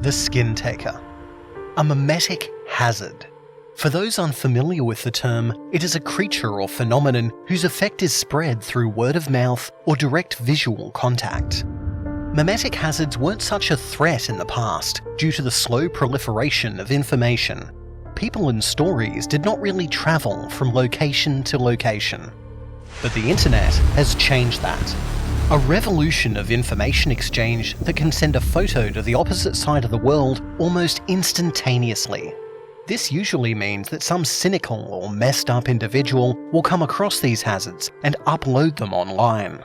The skin taker. A mimetic hazard. For those unfamiliar with the term, it is a creature or phenomenon whose effect is spread through word of mouth or direct visual contact. Mimetic hazards weren't such a threat in the past due to the slow proliferation of information. People and stories did not really travel from location to location. But the internet has changed that. A revolution of information exchange that can send a photo to the opposite side of the world almost instantaneously. This usually means that some cynical or messed up individual will come across these hazards and upload them online.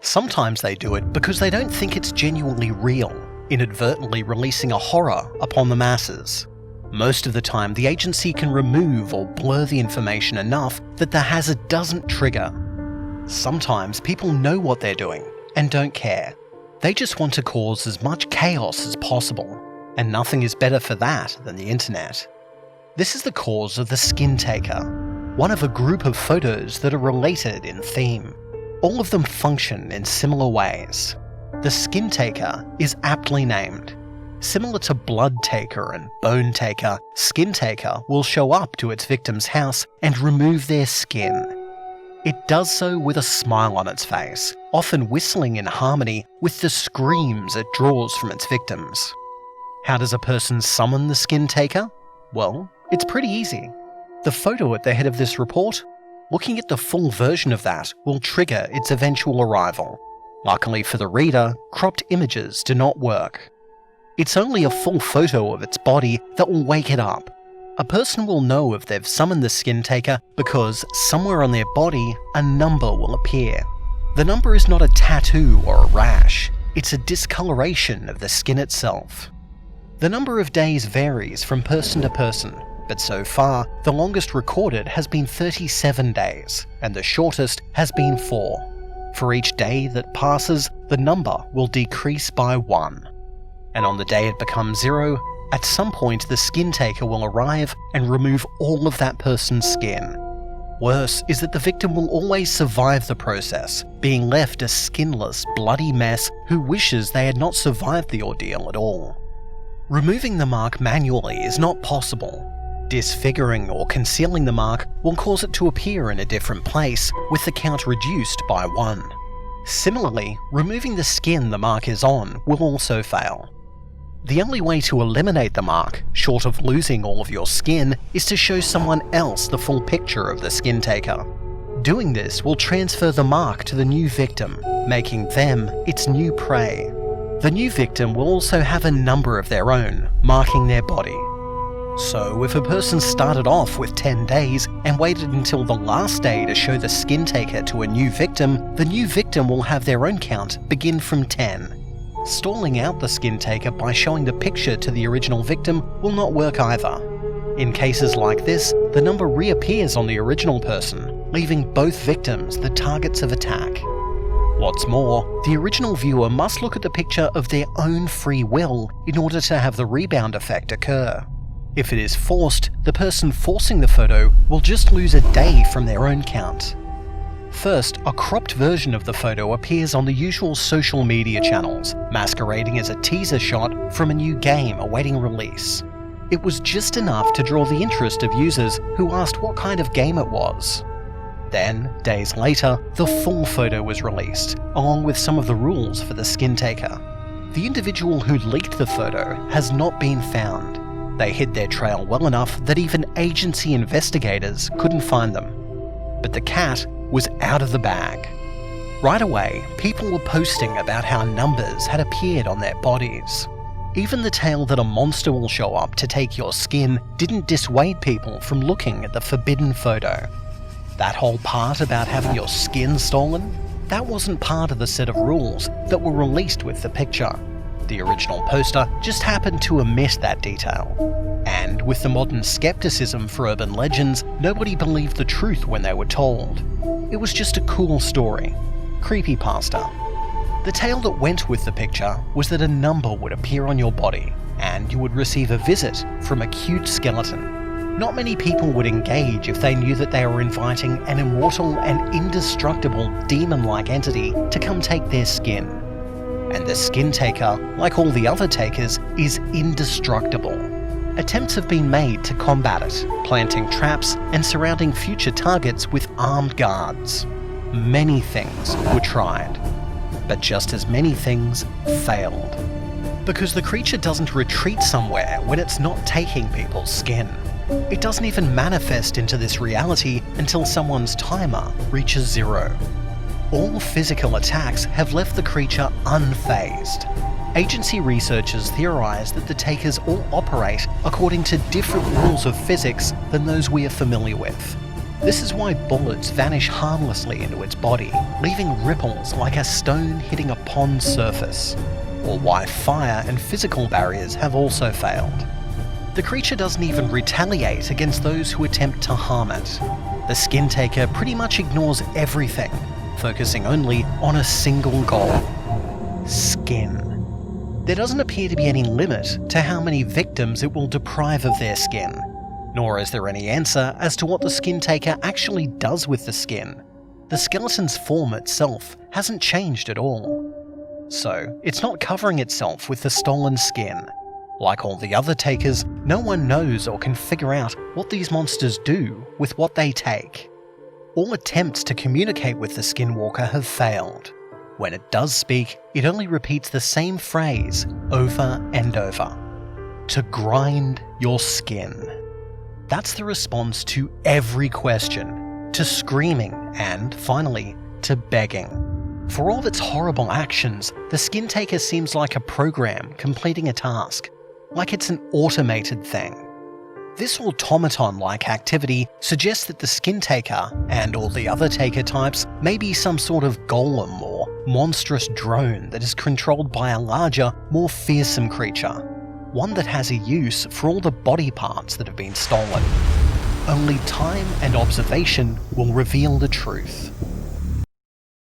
Sometimes they do it because they don't think it's genuinely real, inadvertently releasing a horror upon the masses. Most of the time, the agency can remove or blur the information enough that the hazard doesn't trigger. Sometimes people know what they're doing and don't care. They just want to cause as much chaos as possible, and nothing is better for that than the internet. This is the cause of the skin taker, one of a group of photos that are related in theme. All of them function in similar ways. The skin taker is aptly named. Similar to blood taker and bone taker, skin taker will show up to its victim's house and remove their skin. It does so with a smile on its face, often whistling in harmony with the screams it draws from its victims. How does a person summon the skin taker? Well, it's pretty easy. The photo at the head of this report? Looking at the full version of that will trigger its eventual arrival. Luckily for the reader, cropped images do not work. It's only a full photo of its body that will wake it up. A person will know if they've summoned the skin taker because somewhere on their body a number will appear. The number is not a tattoo or a rash, it's a discoloration of the skin itself. The number of days varies from person to person, but so far the longest recorded has been 37 days and the shortest has been 4. For each day that passes, the number will decrease by 1. And on the day it becomes 0, at some point the skin taker will arrive and remove all of that person's skin. Worse is that the victim will always survive the process, being left a skinless, bloody mess who wishes they had not survived the ordeal at all. Removing the mark manually is not possible. Disfiguring or concealing the mark will cause it to appear in a different place, with the count reduced by 1. Similarly, removing the skin the mark is on will also fail. The only way to eliminate the mark, short of losing all of your skin, is to show someone else the full picture of the skin taker. Doing this will transfer the mark to the new victim, making them its new prey. The new victim will also have a number of their own, marking their body. So if a person started off with 10 days and waited until the last day to show the skin taker to a new victim, the new victim will have their own count begin from 10. Stalling out the skin taker by showing the picture to the original victim will not work either. In cases like this, the number reappears on the original person, leaving both victims the targets of attack. What's more, the original viewer must look at the picture of their own free will in order to have the rebound effect occur. If it is forced, the person forcing the photo will just lose a day from their own count. First, a cropped version of the photo appears on the usual social media channels, masquerading as a teaser shot from a new game awaiting release. It was just enough to draw the interest of users who asked what kind of game it was. Then, days later, the full photo was released, along with some of the rules for the skin taker. The individual who leaked the photo has not been found. They hid their trail well enough that even agency investigators couldn't find them. But the cat was out of the bag. Right away, people were posting about how numbers had appeared on their bodies. Even the tale that a monster will show up to take your skin didn't dissuade people from looking at the forbidden photo. That whole part about having your skin stolen? That wasn't part of the set of rules that were released with the picture. The original poster just happened to omit that detail. And with the modern skepticism for urban legends, nobody believed the truth when they were told. It was just a cool story. Creepypasta. The tale that went with the picture was that a number would appear on your body, and you would receive a visit from a cute skeleton. Not many people would engage if they knew that they were inviting an immortal and indestructible demon-like entity to come take their skin. and the skin taker, like all the other takers, is indestructible. Attempts have been made to combat it, planting traps and surrounding future targets with armed guards. Many things were tried, but just as many things failed. Because the creature doesn't retreat somewhere when it's not taking people's skin. It doesn't even manifest into this reality until someone's timer reaches 0. All physical attacks have left the creature unfazed. Agency researchers theorize that the takers all operate according to different rules of physics than those we are familiar with. This is why bullets vanish harmlessly into its body, leaving ripples like a stone hitting a pond's surface, or why fire and physical barriers have also failed. The creature doesn't even retaliate against those who attempt to harm it. The skin taker pretty much ignores everything, focusing only on a single goal: skin. There doesn't appear to be any limit to how many victims it will deprive of their skin, nor is there any answer as to what the skin taker actually does with the skin. The skeleton's form itself hasn't changed at all. So, it's not covering itself with the stolen skin. Like all the other takers, no one knows or can figure out what these monsters do with what they take. All attempts to communicate with the skinwalker have failed. When it does speak, it only repeats the same phrase over and over: to grind your skin. That's the response to every question, to screaming, and finally, to begging. For all of its horrible actions, the skin taker seems like a program completing a task, like it's an automated thing. This automaton-like activity suggests that the skin taker, and all the other taker types, may be some sort of golem or monstrous drone that is controlled by a larger, more fearsome creature, one that has a use for all the body parts that have been stolen. Only time and observation will reveal the truth.